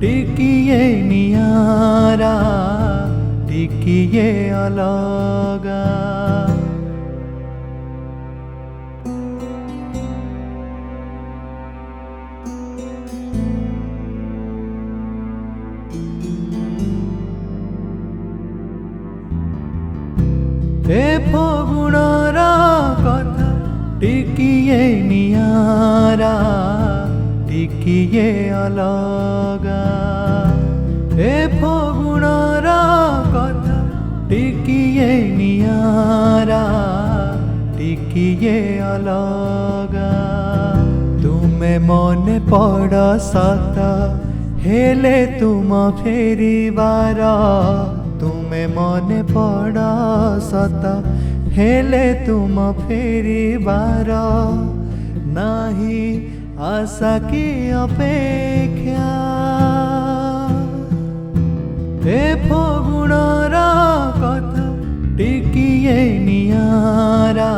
टिकिए नियारा टिकिए अलगा। ए फगुणर कथा टिकिए नियारा टिकिए अलगा। ए फगुणर कथा टिकिए नियारा टिकिए अलगा। तुमे मने पड़ सत हेले तुम फेरिबार। तुमे मने पड़ सत हेले तुम फेरिबार। नाही आशा की अपेक्षा। ए फगुणर कथा टिकिए नियारा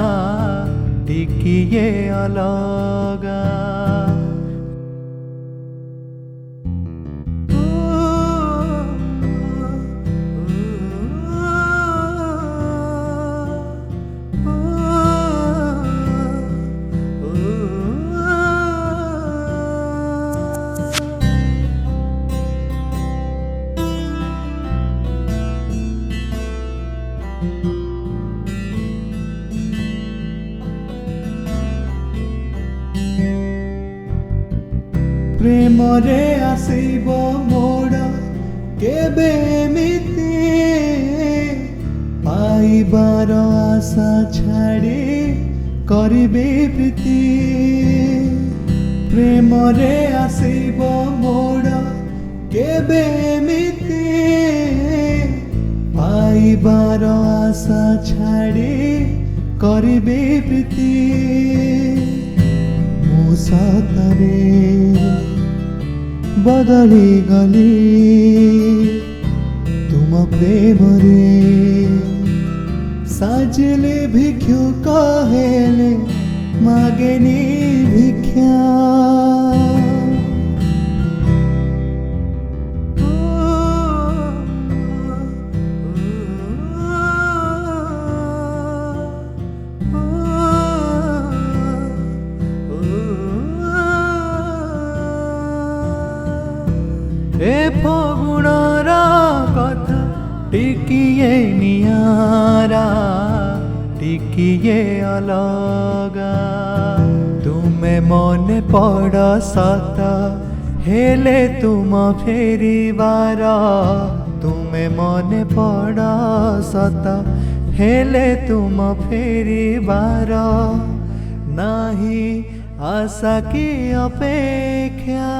टिकिए अलगा। प्रेम रे आसीब मोड़ केबे एमिति। पाइबार आशा छाड़ी करिबे प्रीति। प्रेम रे आसीब मोड़ केबे एमिति। पाइबार आशा छाड़ी करिबे प्रीति। मु सतरे बदली गली तुम प्रेम रे। साजले भिक्षुक हेले मागेनी भिक्षा। ए फगुणर कथा टिकिए नियारा टिकिए अलगा। तुमे मने पड़ सत हेले तुम फेरिबार। तुमे मने पड़ सत हेले तुम फेरिबार। नाही आशा की अपेक्षा।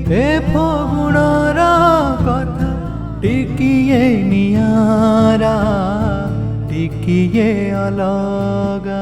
ए फगुणर कथा टिकिए नियारा टिकिए अलगा।